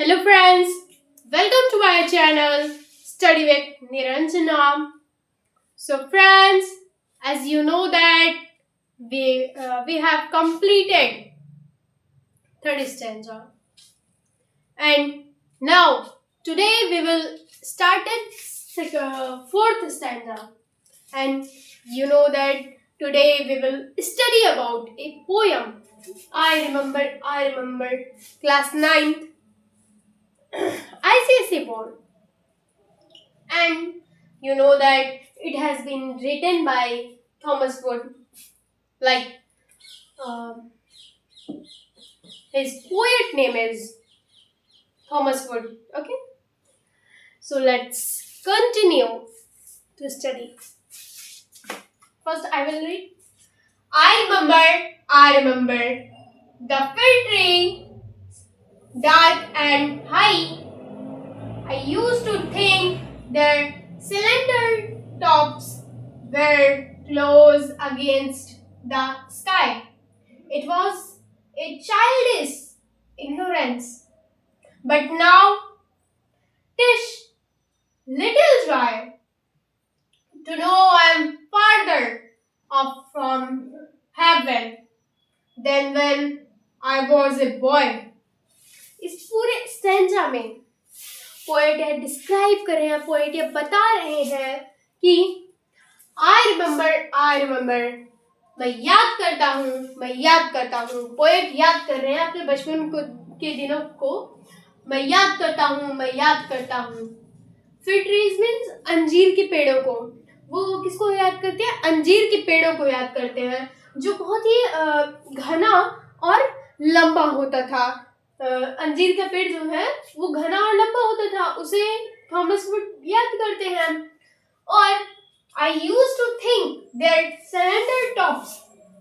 Hello friends, welcome to my channel Study with Niranjana. So friends, as you know that we have completed third stanza, and now today we will start fourth stanza, and you know that today we will study about a poem. I remember class 9th ICSE board, and you know that it has been written by Thomas Wood. Like um, his poet name is Thomas Wood. Okay, so let's continue to study. First, I will read. I remember the filtering dark and high. I used to think their cylinder tops were close against the sky. It was a childish ignorance. But now, tish, little joy to know I am farther off from heaven than when I was a boy. इस पूरे stanza में poet है describe कर रहे हैं, poet ये बता रहे हैं कि आई रिमेम्बर मैं याद करता हूँ पोएट याद कर रहे हैं अपने बचपन के दिनों को। मैं याद करता हूँ फिर ट्रीज मीन्स अंजीर के पेड़ों को। वो किसको याद करते हैं? अंजीर के पेड़ों को याद करते हैं जो बहुत ही घना और लंबा होता था। अंजीर का पेड़ जो है वो घना और लंबा होता था, उसे थॉमस वुड याद करते हैं। और I used to think that cylinder tops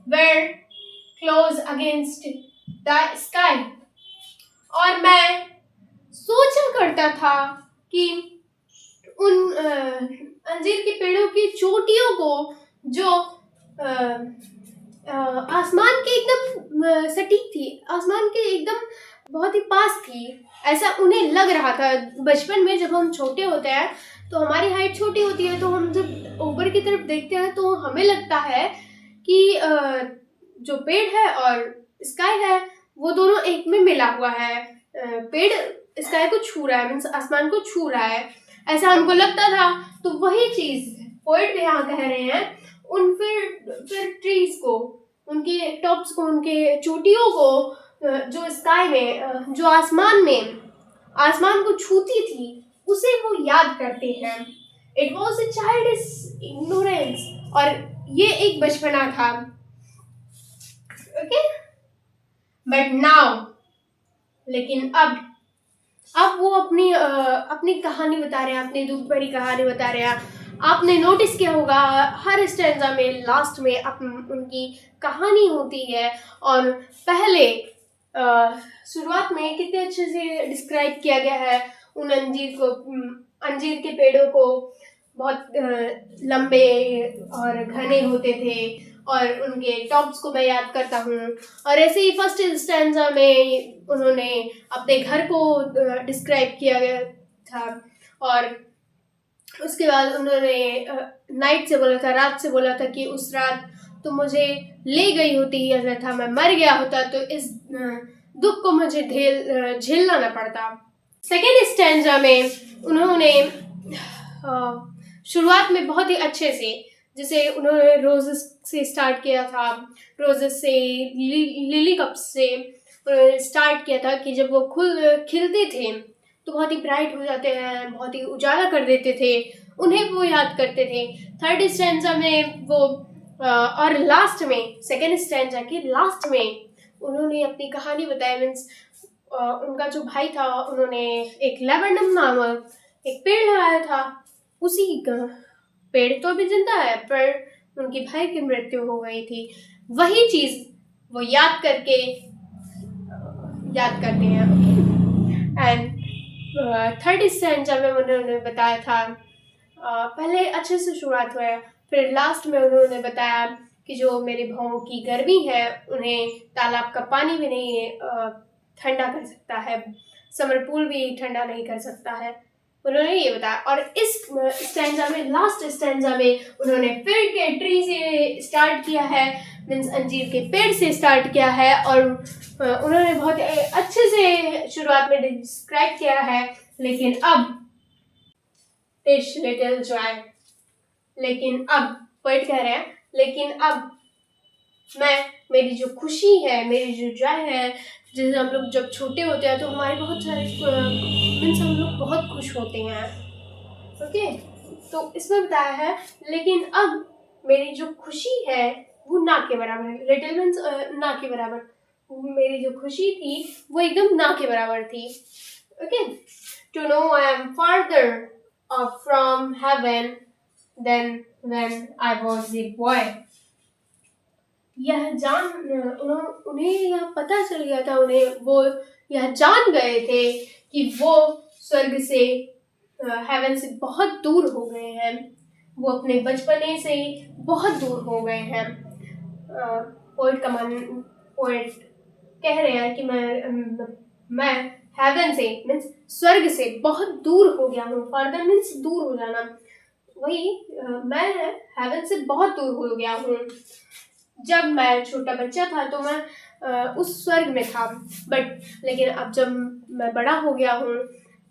were close against the sky. और मैं सोचा करता था कि उन अंजीर के पेड़ों की चोटियों को जो आसमान के एकदम सटीक थी, आसमान के एकदम बहुत ही पास थी, ऐसा उन्हें लग रहा था। बचपन में जब हम छोटे होते हैं तो हमारी हाइट छोटी होती है, तो हम जब ऊपर की तरफ देखते हैं तो हमें लगता है कि जो पेड़ है और स्काई है वो दोनों एक में मिला हुआ है। पेड़ स्काई को छू रहा है, मीन्स आसमान को छू रहा है, ऐसा हमको लगता था। तो वही चीज पोएट भी यहाँ कह रहे हैं। उन फिर ट्रीज को, उनके टॉप्स को, उनके चोटियों को जो स्काई में, जो आसमान को छूती थी, उसे वो याद करते हैं। It was a childish ignorance, और ये एक बचपना था। ओके, बट नाउ, लेकिन अब वो अपनी कहानी बता रहे हैं, अपनी दुख भरी कहानी बता रहे हैं। आपने नोटिस किया होगा हर स्टैंजा में लास्ट में उनकी कहानी होती है, और पहले शुरुआत में कितने अच्छे से डिस्क्राइब किया गया है उन अंजीर के पेड़ों को। बहुत लंबे और घने होते थे, और उनके टॉप्स को मैं याद करता हूँ। और ऐसे ही फर्स्ट स्टैंजा में उन्होंने अपने घर को डिस्क्राइब किया गया था, और उसके बाद उन्होंने नाइट से बोला था, रात से बोला था कि उस रात तो मुझे ले गई होती, अगर था मैं मर गया होता तो इस दुख को मुझे झेलना न पड़ता। सेकेंड स्टैंजा में उन्होंने शुरुआत में बहुत ही अच्छे से, जैसे उन्होंने रोजेस से स्टार्ट किया था, रोजेस से, लिली कप्स से स्टार्ट किया था कि जब वो खिलते थे तो बहुत ही ब्राइट हो जाते हैं, बहुत ही उजाला कर देते थे, उन्हें वो याद करते थे। थर्ड स्टैंजा में वो और लास्ट में, सेकेंड स्टैंजा के लास्ट में उन्होंने अपनी कहानी बताई। मीन्स उनका जो भाई था, उन्होंने एक लेबेनम नामक एक पेड़ लगाया था। उसी पेड़ तो अभी जिंदा है, पर उनके भाई की मृत्यु हो गई थी। वही चीज वो याद करते हैं। एंड थर्ड स्टैंजा में उन्होंने बताया था, पहले अच्छे से शुरुआत हुआ है, फिर लास्ट में उन्होंने बताया कि जो मेरे भावों की गर्मी है उन्हें तालाब का पानी भी नहीं ठंडा कर सकता है, समर पूल भी ठंडा नहीं कर सकता है, उन्होंने ये बताया। और इस स्टैंजा में, लास्ट स्टैंजा में, उन्होंने फिर के ट्री से स्टार्ट किया है, मीन्स अंजीर के पेड़ से स्टार्ट किया है, और उन्होंने बहुत अच्छे से शुरुआत में डिस्क्राइब किया है। लेकिन अब टिश लिटिल जॉय, लेकिन अब पोएट कह रहे हैं, लेकिन अब मेरी जो खुशी है, मेरी जो जॉय है, जैसे हम लोग जब छोटे होते हैं तो हमारे बहुत सारे मीन्स हम लोग बहुत खुश होते हैं, ओके। तो इसमें बताया है, लेकिन अब मेरी जो खुशी है वो ना के बराबर है। लिटिल मीन्स ना के बराबर, मेरी जो खुशी थी वो एकदम ना के बराबर थी, okay. To know I am farther from heaven than when I was a boy. यह जान उन्हें यह पता चल गया था, वो यह जान गए थे कि वो स्वर्ग से, हेवन से बहुत दूर हो गए हैं, वो अपने बचपने से बहुत दूर हो गए हैं। पोएट कह रहे हैं कि मैं हेवन से मीन्स स्वर्ग से बहुत दूर हो गया हूँ। फर्दर मीन्स दूर हो जाना, वही मैं हेवन से बहुत दूर हो गया हूँ। जब मैं छोटा बच्चा था तो मैं उस स्वर्ग में था, लेकिन अब जब मैं बड़ा हो गया हूँ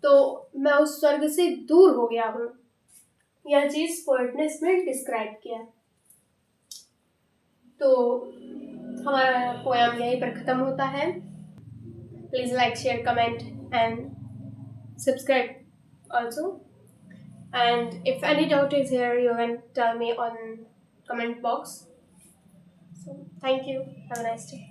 तो मैं उस स्वर्ग से दूर हो गया हूँ। यह चीज़ पोएट ने इसमें डिस्क्राइब किया। तो हमारा पोएम यहीं पर ख़त्म होता है। Please like, share, comment and subscribe also. And if any doubt is here, you can tell me on comment box. So thank you. Have a nice day.